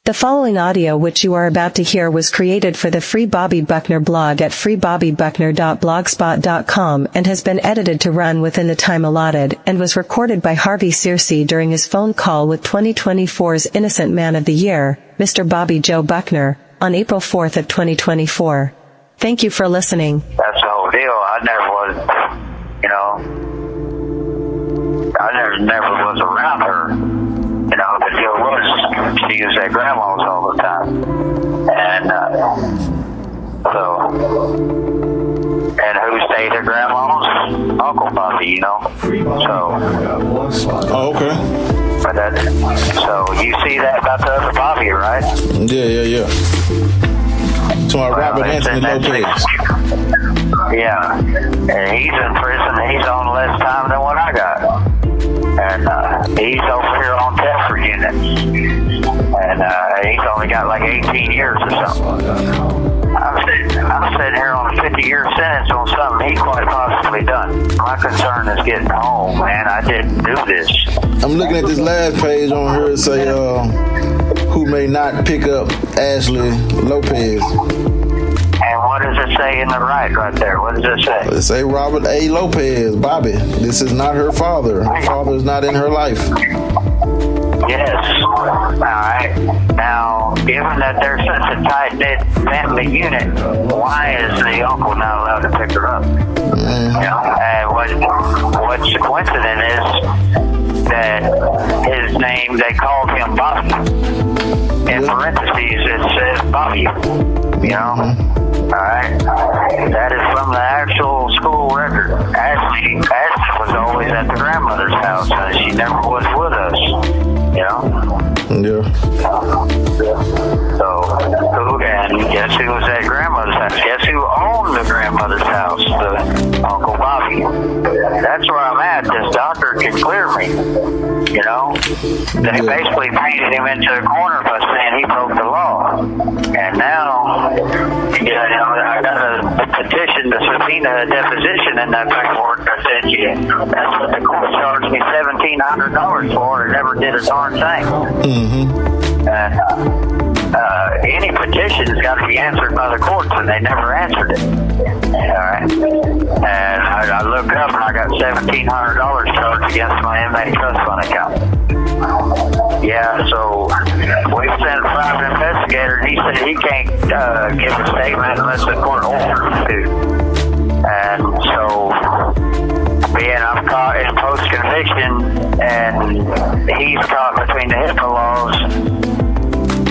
The following audio which you are about to hear was created for the Free Bobby Buckner blog at freebobbybuckner.blogspot.com and has been edited to run within the time allotted and was recorded by Harvey Searcy during his phone call with 2024's Innocent Man of the Year, Mr. Bobby Joe Buckner, on April 4th of 2024. Thank you for listening. That's the whole deal. I never was around her. The deal was she was at grandma's all the time. And and who stayed at grandma's? Uncle Bobby, So. Oh, okay. But so you see that about the other Bobby, right? Yeah. So Robert Anthony Lopez. Yeah. And he's in prison. He's on less time than what I got. And he's over here on Telford units. And he's only got like 18 years or something. I'm sitting here on a 50-year sentence on something he quite possibly done. My concern is getting home, man. I didn't do this. I'm looking at this last page on here. It say, who may not pick up Ashley Lopez. And what does it say in the right there? What does it say? It say Robert A. Lopez, Bobby. This is not her father. Her father is not in her life. Yes. All right. Now, given that they're such a tight-knit family unit, why is the uncle not allowed to pick her up? And what's the coincidence is that his name, they called him Bobby. In parentheses, it says Bobby. All right. That is from the actual school record. Ashley was always at the grandmother's house, and she never was with us. Yeah. So, and guess who was at grandmother's house? Guess who owned the grandmother's house? Uncle Bobby. That's where I'm at. This doctor can clear me. They basically painted him into a corner by saying he broke the law. And now, I got a petition to subpoena a deposition in that paperwork I sent you. That's what the court charged me $1,700 for. It never did a darn thing. And any petition's got to be answered by the courts, and they never answered it. All right. And I looked up, and I got $1,700 charged against my inmate trust fund account. Yeah, so we sent a private investigator, and he said he can't give a statement unless the court orders him to. And so, being I'm caught in post-conviction, and he's caught between the HIPAA laws,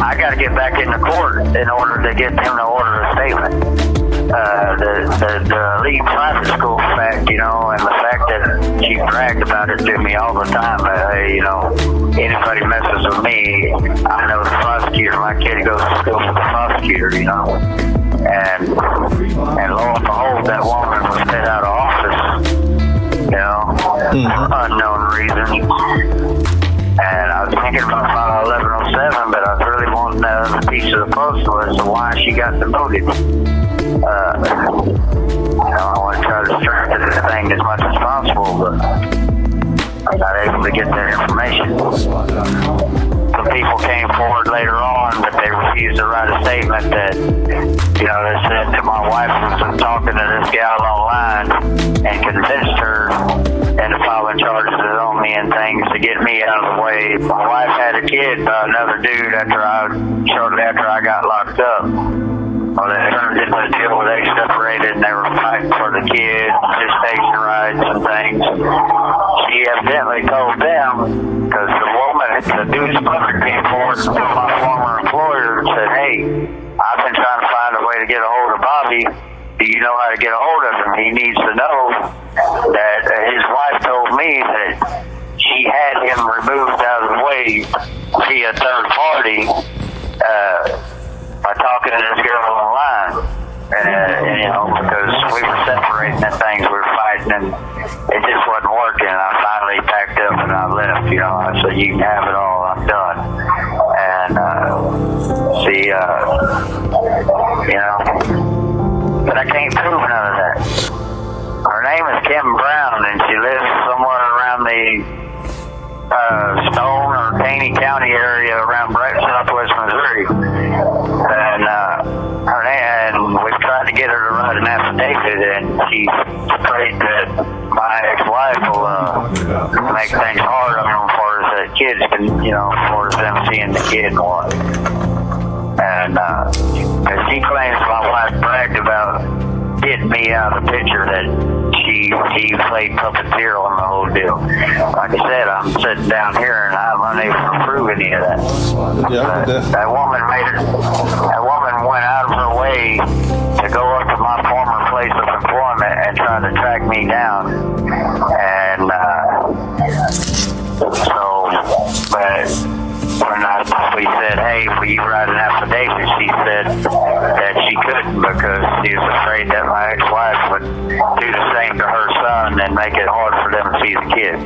I got to get back in the court in order to get them to order a statement. The elite private school fact, and the fact that she bragged about it to me all the time. Anybody messes with me, I know the prosecutor. My kid goes to school for the prosecutor, And lo and behold, that woman was put out of office, for unknown reason. And I was thinking about file 1107, but I was really wanting the piece of the puzzle as to why she got demoted. I want to try to strengthen this thing as much as possible, but I'm not able to get that information. Some people came forward later on, but they refused to write a statement that, they said that my wife was talking to this gal online and convinced her into filing charges on me and things to get me out of the way. My wife had a kid by another dude shortly after I got locked up. Well, they turned into a deal where they separated and they were fighting for the kid, gestation rights and things. She evidently told them, because the dude's mother came forward to my former employer and said, hey, I've been trying to find a way to get a hold of Bobby. Do you know how to get a hold of him? He needs to know that his wife told me that she had him removed out of the way via third party by talking to this girl online. Because we were separating and things, we were fighting, and it just wasn't working. I finally packed up and I left. I said, you can have it all, I'm done. And but I can't prove none of that. Her name is Kim Brown, and she lives somewhere around the Stone or Taney County area around Southwest Missouri. the kid was. And she claims my wife bragged about getting me out of the picture, that she played puppeteer on the whole deal. Like I said, I'm sitting down here and I'm unable to prove any of that. That woman went out of her way to go up to my former place of employment and try to track me down. And but when we said, hey, will you write an affidavit, she said that she couldn't because she was afraid that my ex-wife would do the same to her son and make it hard for them to see the kid.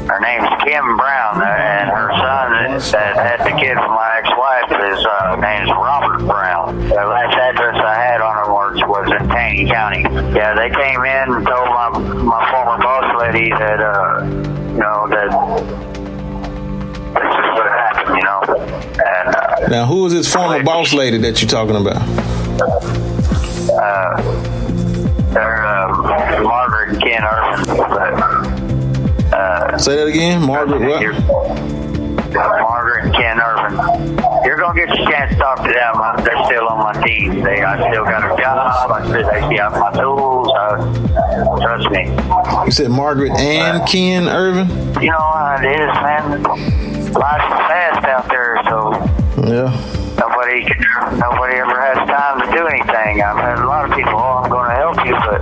Her name's Kim Brown, and her son that had the kid from my ex-wife, his name's Robert Brown. The last address I had on her was in Taney County. Yeah, they came in and told my former boss lady that, that this is what happened, And, now, who is this former boss lady that you're talking about? They're Margaret and Ken Irvin. Say that again, Margaret what? Margaret and Ken Irvin. You're gonna get your chance to talk to them. They're still on my team. I still got a job. They have my tools. Trust me. You said Margaret and Ken Irvin? You know how it is, man. Life's fast out there, so yeah. Nobody ever has time to do anything. I've had a lot of people, I'm going to help you, but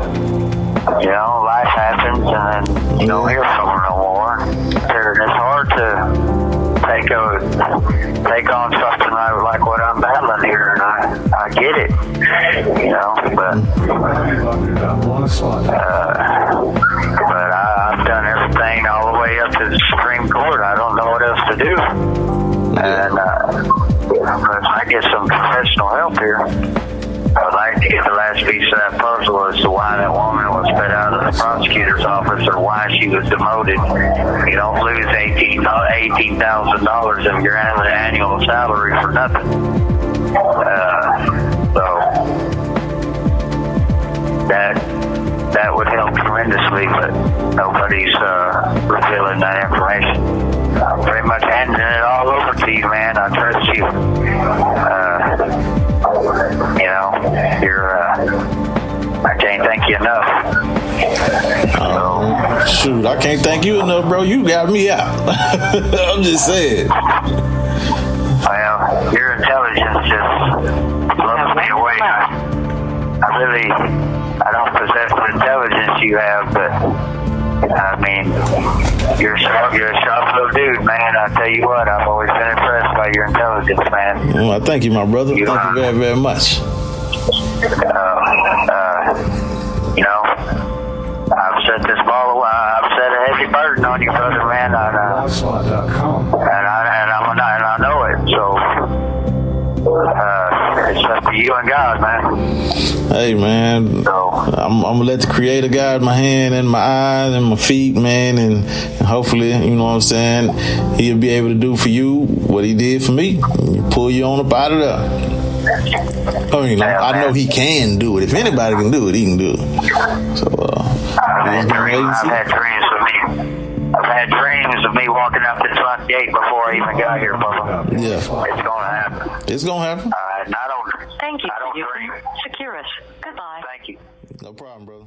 life happens, and then you don't hear from her no more. And it's hard to take on something like what I'm battling here, and I get it, but I've done everything all the way up to the Supreme Court. I don't know what else to do. And if I get some professional help here, I'd like to get the last piece of that puzzle as to why that woman was put out of the prosecutor's office or why she was demoted. You don't lose $18,000 of your annual salary for nothing. So that would help tremendously, but nobody's revealing that information. I'm pretty much handing it all over to you, man. I trust you. I can't thank you enough. Shoot, I can't thank you enough, bro. You got me out. I'm just saying. Well, your intelligence just blows me away. I don't possess the intelligence you have, but I mean, you're a sharp little dude, man. I tell you what, I've always been impressed by your intelligence, man. Well, thank you, my brother. Thank you very, very much. I've set this ball away. I've set a heavy burden on you, brother, man. And I know it. So it's up to you and God, man. Hey, man. So, I'm gonna let the Creator guide my hand and my eyes and my feet, man, and hopefully, you know what I'm saying, He'll be able to do for you what He did for me. Pull you on up out of there. I know He can do it. If anybody can do it, He can do it. So, I've had dreams of me walking up this front gate before I even got here, Bubba. Yeah. It's gonna happen. It's gonna happen. Thank you. Thank you. Secure us. Goodbye. Thank you. No problem, brother.